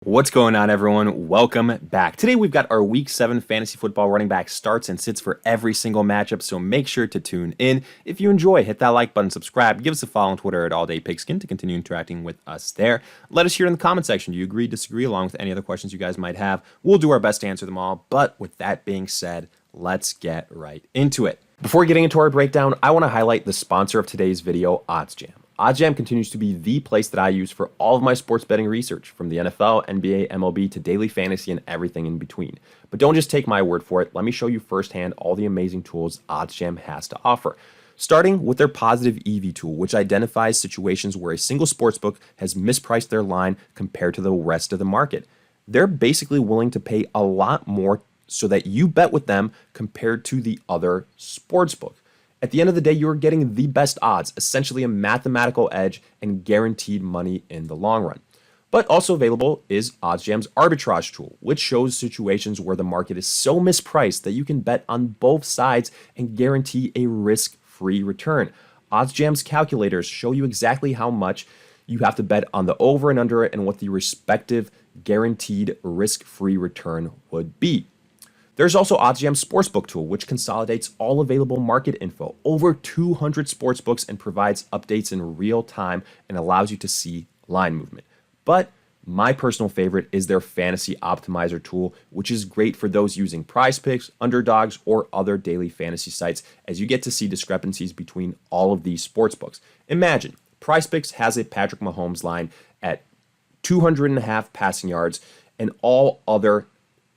What's going on, everyone? Welcome back. Today we've got our Week 7 fantasy football running back starts and sits for every single matchup, so make sure to tune in. If you enjoy, hit that like button, subscribe, give us a follow on Twitter at AllDayPigskin to continue interacting with us there. Let us hear in the comment section. Do you agree, disagree, along with any other questions you guys might have? We'll do our best to answer them all, but with that being said, let's get right into it. Before getting into our breakdown, I want to highlight the sponsor of today's video, OddsJam. OddsJam continues to be the place that I use for all of my sports betting research, from the NFL, NBA, MLB, to daily fantasy and everything in between. But don't just take my word for it. Let me show you firsthand all the amazing tools OddsJam has to offer. Starting with their positive EV tool, which identifies situations where a single sportsbook has mispriced their line compared to the rest of the market. They're basically willing to pay a lot more so that you bet with them compared to the other sportsbook. At the end of the day, you're getting the best odds, essentially a mathematical edge and guaranteed money in the long run. But also available is OddsJam's arbitrage tool, which shows situations where the market is so mispriced that you can bet on both sides and guarantee a risk-free return. OddsJam's calculators show you exactly how much you have to bet on the over and under and what the respective guaranteed risk-free return would be. There's also OddsJam's Sportsbook tool, which consolidates all available market info, over 200 sportsbooks, and provides updates in real time and allows you to see line movement. But my personal favorite is their Fantasy Optimizer tool, which is great for those using Prize Picks, Underdogs, or other daily fantasy sites, as you get to see discrepancies between all of these sportsbooks. Imagine, Prize Picks has a Patrick Mahomes line at 200.5 passing yards, and all other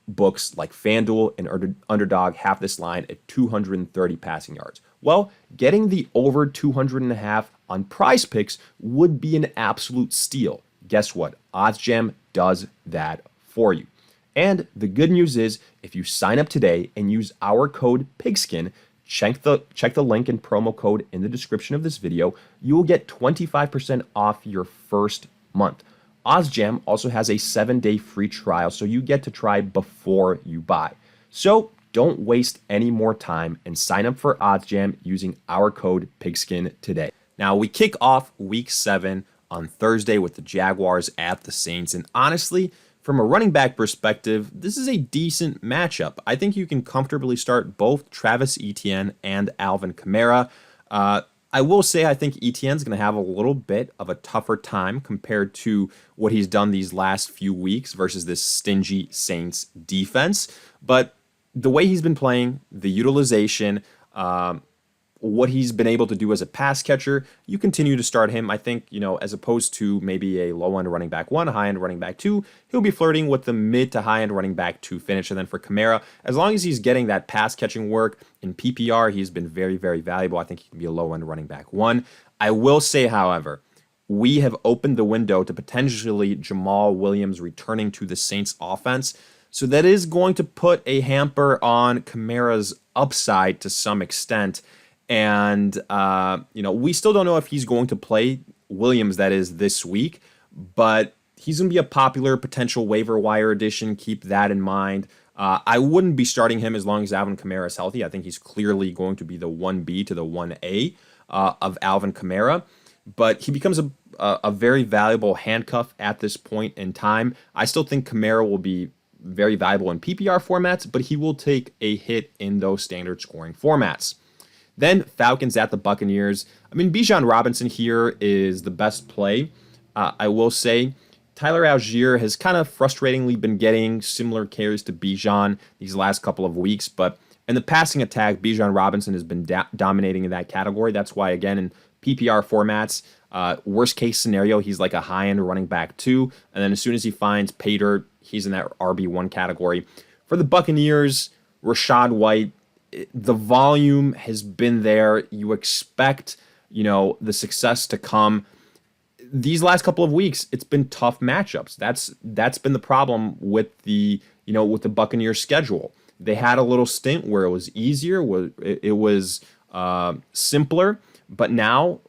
books like FanDuel and Underdog have this line at 230 passing yards. Well, getting the over 200.5 on Prize Picks would be an absolute steal. Guess what? OddsJam does that for you. And the good news is, if you sign up today and use our code PIGSKIN, check the link and promo code in the description of this video, you will get 25% off your first month. OddsJam also has a 7-day free trial, so you get to try before you buy. So don't waste any more time and sign up for OddsJam using our code PIGSKIN today. Now, we kick off Week 7 on Thursday with the Jaguars at the Saints, and honestly, from a running back perspective, this is a decent matchup. I think you can comfortably start both Travis Etienne and Alvin Kamara. I will say I think Etienne's going to have a little bit of a tougher time compared to what he's done these last few weeks versus this stingy Saints defense. But the way he's been playing, the utilization, what he's been able to do as a pass catcher, you continue to start him. I think, as opposed to maybe a low-end running back 1, a high-end running back 2, he'll be flirting with the mid to high-end running back 2 finish. And then for Kamara, as long as he's getting that pass catching work in PPR, he's been very, very valuable. I think he can be a low-end running back 1. I will say, however, we have opened the window to potentially Jamal Williams returning to the Saints offense. So that is going to put a hamper on Kamara's upside to some extent. And, we still don't know if he's going to play Williams, that is, this week, but he's going to be a popular potential waiver wire addition. Keep that in mind. I wouldn't be starting him as long as Alvin Kamara is healthy. I think he's clearly going to be the 1B to the 1A of Alvin Kamara, but he becomes a very valuable handcuff at this point in time. I still think Kamara will be very valuable in PPR formats, but he will take a hit in those standard scoring formats. Then Falcons at the Buccaneers. I mean, Bijan Robinson here is the best play. I will say Tyler Algier has kind of frustratingly been getting similar carries to Bijan these last couple of weeks, but in the passing attack, Bijan Robinson has been dominating in that category. That's why, again, in PPR formats, worst case scenario, he's like a high-end running back 2, and then as soon as he finds pay dirt, he's in that RB1 category. For the Buccaneers, Rachaad White, the volume has been there. You expect, the success to come. These last couple of weeks, it's been tough matchups. That's been the problem with the Buccaneers schedule. They had a little stint where it was easier, it was simpler, but now,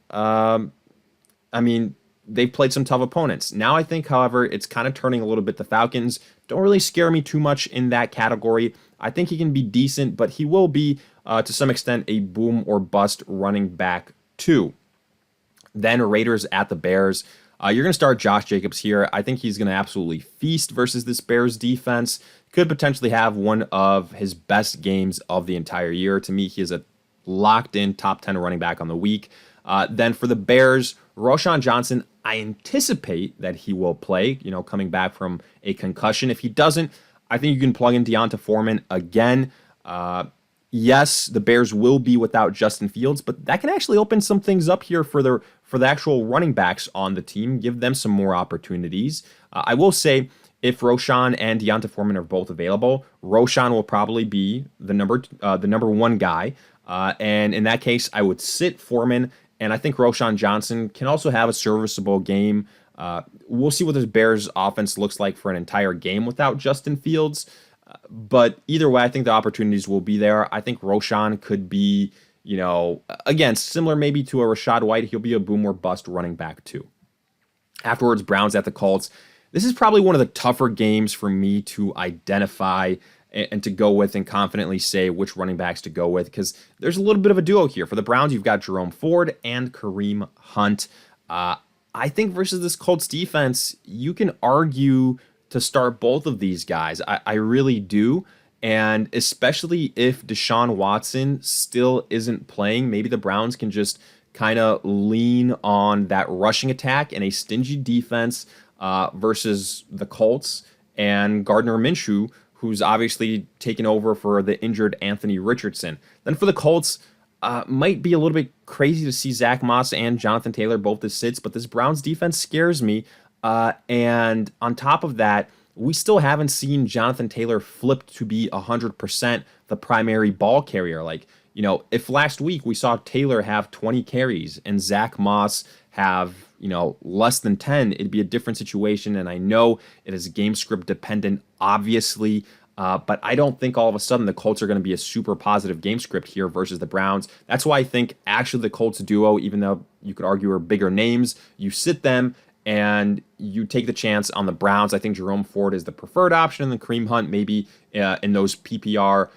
they've played some tough opponents. Now I think, however, it's kind of turning a little bit. The Falcons don't really scare me too much in that category. I think he can be decent, but he will be, to some extent, a boom or bust running back 2. Then Raiders at the Bears. You're going to start Josh Jacobs here. I think he's going to absolutely feast versus this Bears defense. Could potentially have one of his best games of the entire year. To me, he is a locked-in top 10 running back on the week. Then for the Bears, Roschon Johnson, I anticipate that he will play, coming back from a concussion. If he doesn't, I think you can plug in Deonta Foreman again. Yes, the Bears will be without Justin Fields, but that can actually open some things up here for the actual running backs on the team, give them some more opportunities. I will say, if Roschon and Deonta Foreman are both available, Roschon will probably be the number one guy. And in that case, I would sit Foreman, and I think Roschon Johnson can also have a serviceable game. We'll see what this Bears offense looks like for an entire game without Justin Fields. But either way, I think the opportunities will be there. I think Roschon could be, again, similar maybe to a Rachaad White. He'll be a boom or bust running back too. Afterwards, Browns at the Colts. This is probably one of the tougher games for me to identify and to go with and confidently say which running backs to go with, because there's a little bit of a duo here. For the Browns, you've got Jerome Ford and Kareem Hunt. I think versus this Colts defense, you can argue to start both of these guys. I really do. And especially if Deshaun Watson still isn't playing, maybe the Browns can just kind of lean on that rushing attack and a stingy defense versus the Colts and Gardner Minshew, who's obviously taken over for the injured Anthony Richardson. Then for the Colts, might be a little bit crazy to see Zach Moss and Jonathan Taylor both as sits, but this Browns defense scares me. And on top of that, we still haven't seen Jonathan Taylor flipped to be 100% the primary ball carrier. If last week we saw Taylor have 20 carries and Zach Moss have, less than 10, it'd be a different situation. And I know it is game script dependent, obviously, but I don't think all of a sudden the Colts are going to be a super positive game script here versus the Browns. That's why I think actually the Colts duo, even though you could argue are bigger names, you sit them and you take the chance on the Browns. I think Jerome Ford is the preferred option, and then Kareem Hunt maybe in those PPR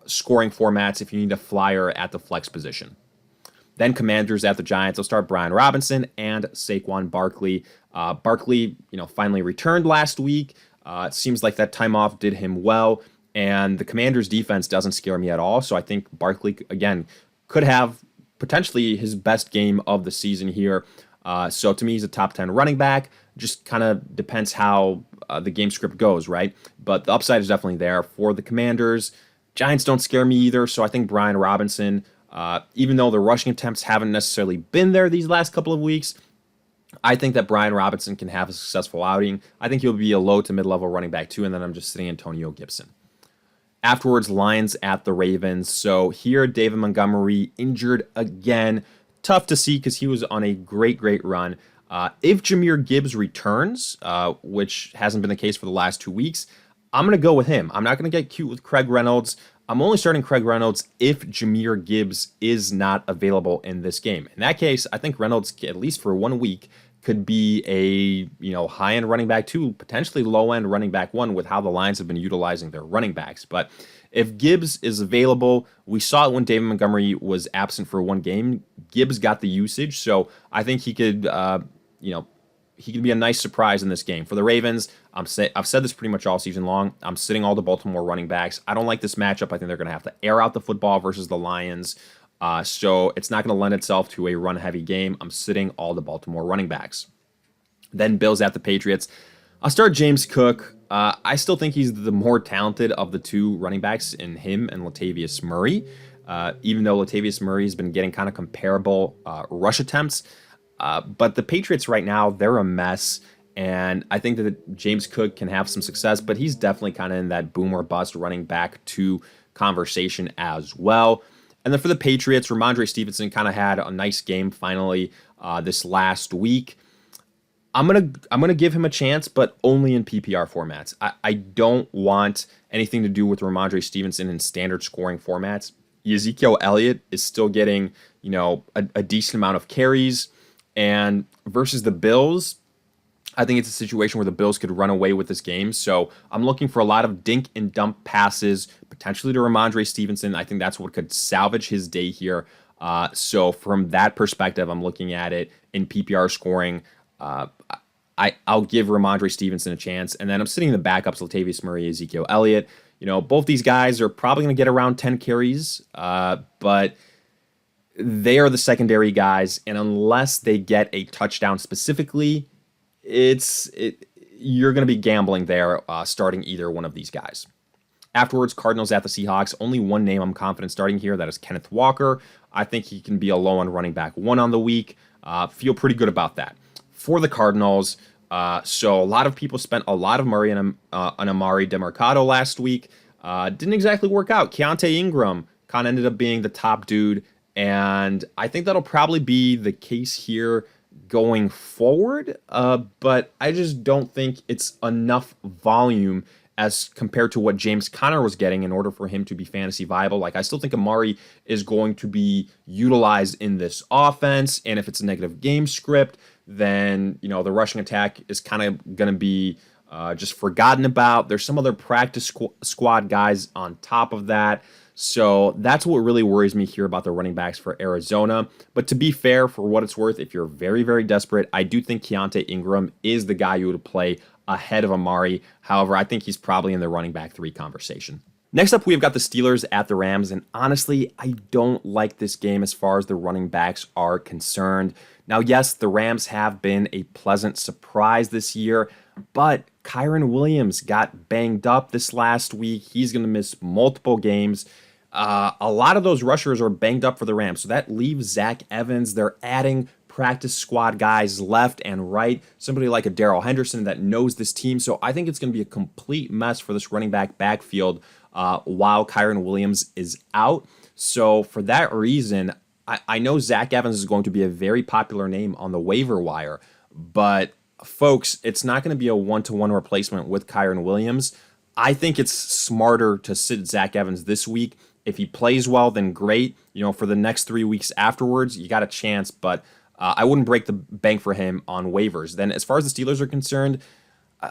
scoring formats if you need a flyer at the flex position. Then Commanders at the Giants. I'll start Brian Robinson and Saquon Barkley. Barkley, finally returned last week. It seems like that time off did him well, and the Commanders defense doesn't scare me at all. So I think Barkley, again, could have potentially his best game of the season here. So to me, he's a top 10 running back. Just kind of depends how the game script goes, right? But the upside is definitely there for the Commanders. Giants don't scare me either, so I think Brian Robinson, even though the rushing attempts haven't necessarily been there these last couple of weeks, I think that Brian Robinson can have a successful outing. I think he'll be a low to mid-level running back too, and then I'm just sitting Antonio Gibson. Afterwards, Lions at the Ravens. So here, David Montgomery injured again. Tough to see because he was on a great run. If Jahmyr Gibbs returns, which hasn't been the case for the last 2 weeks, I'm going to go with him. I'm not going to get cute with Craig Reynolds. I'm only starting Craig Reynolds if Jahmyr Gibbs is not available in this game. In that case, I think Reynolds, at least for 1 week, could be a high-end running back 2, potentially low-end running back 1 with how the Lions have been utilizing their running backs. But if Gibbs is available, we saw it when David Montgomery was absent for 1 game. Gibbs got the usage, so I think he could, he could be a nice surprise in this game. For the Ravens, I've said this pretty much all season long. I'm sitting all the Baltimore running backs. I don't like this matchup. I think they're going to have to air out the football versus the Lions. So it's not going to lend itself to a run-heavy game. I'm sitting all the Baltimore running backs. Then Bills at the Patriots. I'll start James Cook. I still think he's the more talented of the 2 running backs in him and Latavius Murray. Even though Latavius Murray has been getting kind of comparable rush attempts. But the Patriots right now, they're a mess. And I think that James Cook can have some success, but he's definitely kind of in that boom or bust running back 2 conversation as well. And then for the Patriots, Ramondre Stevenson kind of had a nice game finally this last week. I'm gonna give him a chance, but only in PPR formats. I don't want anything to do with Ramondre Stevenson in standard scoring formats. Ezekiel Elliott is still getting a decent amount of carries, and versus the Bills, I think it's a situation where the Bills could run away with this game. So I'm looking for a lot of dink and dump passes, potentially to Ramondre Stevenson. I think that's what could salvage his day here. So from that perspective, I'm looking at it in PPR scoring. Uh, I'll give Ramondre Stevenson a chance. And then I'm sitting in the backups, Latavius Murray, Ezekiel Elliott. Both these guys are probably going to get around 10 carries, but they are the secondary guys. And unless they get a touchdown specifically, you're going to be gambling there, starting either one of these guys. Afterwards, Cardinals at the Seahawks. Only one name I'm confident starting here. That is Kenneth Walker. I think he can be a low on running back 1 on the week. Feel pretty good about that. For the Cardinals, so a lot of people spent a lot of money on Amari DeMarcado last week. Didn't exactly work out. Keontae Ingram kind of ended up being the top dude. And I think that'll probably be the case here going forward. But I just don't think it's enough volume as compared to what James Conner was getting in order for him to be fantasy viable. Like, I still think Amari is going to be utilized in this offense. And if it's a negative game script, then, the rushing attack is kind of going to be just forgotten about. There's some other practice squad guys on top of that. So that's what really worries me here about the running backs for Arizona. But to be fair, for what it's worth, if you're very, very desperate, I do think Keontae Ingram is the guy you would play ahead of Amari. However, I think he's probably in the running back 3 conversation. Next up, we've got the Steelers at the Rams, and honestly, I don't like this game as far as the running backs are concerned. Now, yes, the Rams have been a pleasant surprise this year, but Kyren Williams got banged up this last week. He's going to miss multiple games. A lot of those rushers are banged up for the Rams, so that leaves Zach Evans. They're adding practice squad guys left and right, somebody like a Darrell Henderson that knows this team. So I think it's going to be a complete mess for this running back backfield while Kyren Williams is out. So for that reason, I know Zach Evans is going to be a very popular name on the waiver wire, but folks, it's not going to be a one-to-one replacement with Kyren Williams. I think it's smarter to sit Zach Evans this week. If he plays well, then great. For the next 3 weeks afterwards, you got a chance, but I wouldn't break the bank for him on waivers. Then as far as the Steelers are concerned,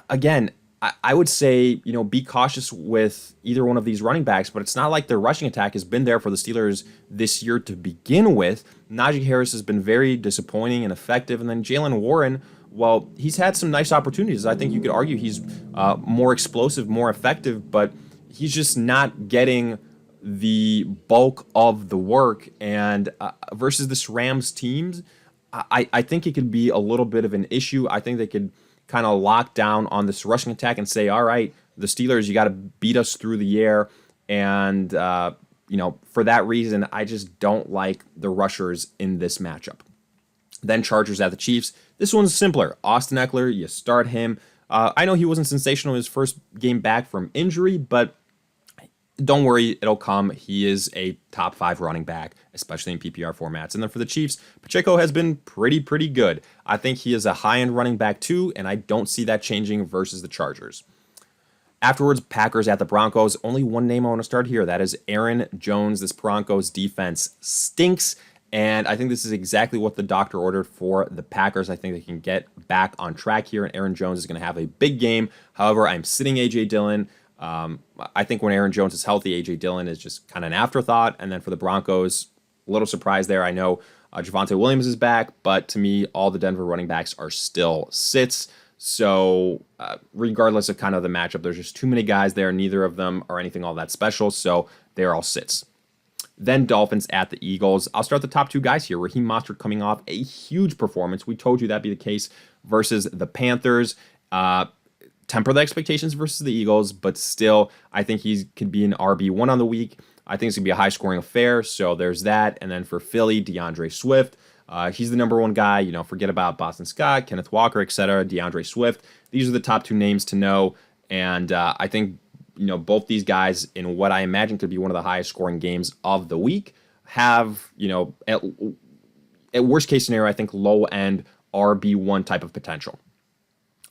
again, I would say, be cautious with either one of these running backs, but it's not like their rushing attack has been there for the Steelers this year to begin with. Najee Harris has been very disappointing and effective, and then Jaylen Warren, well, he's had some nice opportunities. I think you could argue he's more explosive, more effective, but he's just not getting the bulk of the work. And versus this Rams teams, I think it could be a little bit of an issue. I think they could kind of lock down on this rushing attack and say, all right, the Steelers, you got to beat us through the air. And, for that reason, I just don't like the rushers in this matchup. Then Chargers at the Chiefs. This one's simpler. Austin Eckler, you start him. I know he wasn't sensational in his first game back from injury, but don't worry, it'll come. He is a top 5 running back, especially in PPR formats. And then for the Chiefs, Pacheco has been pretty good. I think he is a high-end running back too, and I don't see that changing versus the Chargers. Afterwards, Packers at the Broncos. Only one name I want to start here. That is Aaron Jones. This Broncos defense stinks, and I think this is exactly what the doctor ordered for the Packers. I think they can get back on track here, and Aaron Jones is going to have a big game. However, I'm sitting A.J. Dillon. I think when Aaron Jones is healthy, A.J. Dillon is just kind of an afterthought. And then for the Broncos, a little surprise there. I know Javonte Williams is back, but to me, all the Denver running backs are still sits. So regardless of kind of the matchup, there's just too many guys there. Neither of them are anything all that special, so they're all sits. Then Dolphins at the Eagles. I'll start the top 2 guys here. Raheem Mostert coming off a huge performance. We told you that'd be the case versus the Panthers. Temper the expectations versus the Eagles, but still, I think he could be an RB1 on the week. I think it's going to be a high-scoring affair, so there's that. And then for Philly, DeAndre Swift. He's the number 1 guy. Forget about Boston Scott, Kenneth Walker, etc. DeAndre Swift. These are the top 2 names to know. And I think, both these guys, in what I imagine could be one of the highest-scoring games of the week, have, at worst-case scenario, I think low-end RB1 type of potential.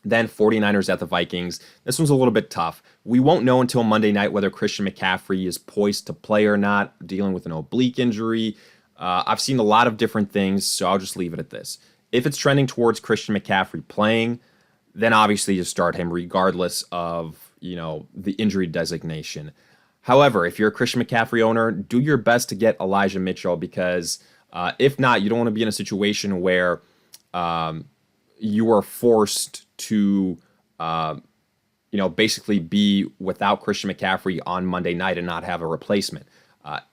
Then 49ers at the Vikings. This one's a little bit tough. We won't know until Monday night whether Christian McCaffrey is poised to play or not, dealing with an oblique injury. I've seen a lot of different things, so I'll just leave it at this. If it's trending towards Christian McCaffrey playing, then obviously you start him regardless of, the injury designation. However, if you're a Christian McCaffrey owner, do your best to get Elijah Mitchell because if not, you don't want to be in a situation where you are forced to, basically be without Christian McCaffrey on Monday night and not have a replacement.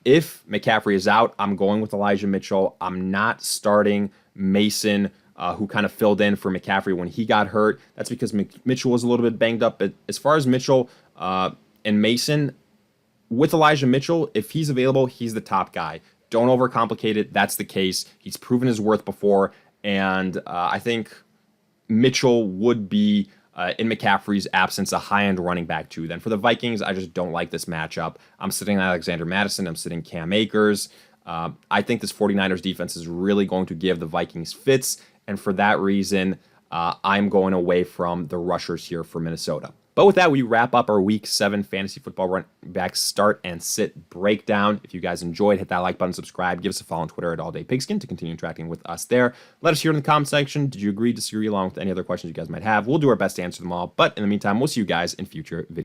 If McCaffrey is out, I'm going with Elijah Mitchell. I'm not starting Mason, who kind of filled in for McCaffrey when he got hurt. That's because Mitchell was a little bit banged up. But as far as Mitchell and Mason, with Elijah Mitchell, if he's available, he's the top guy. Don't overcomplicate it. That's the case. He's proven his worth before. And I think Mitchell would be, in McCaffrey's absence, a high-end running back too. Then for the Vikings, I just don't like this matchup. I'm sitting Alexander Mattison. I'm sitting Cam Akers. I think this 49ers defense is really going to give the Vikings fits. And for that reason, I'm going away from the rushers here for Minnesota. But with that, we wrap up our Week 7 fantasy football running back start and sit breakdown. If you guys enjoyed, hit that like button, subscribe, give us a follow on Twitter at AllDayPigskin to continue interacting with us there. Let us hear in the comment section. Did you agree, disagree, along with any other questions you guys might have? We'll do our best to answer them all. But in the meantime, we'll see you guys in future videos.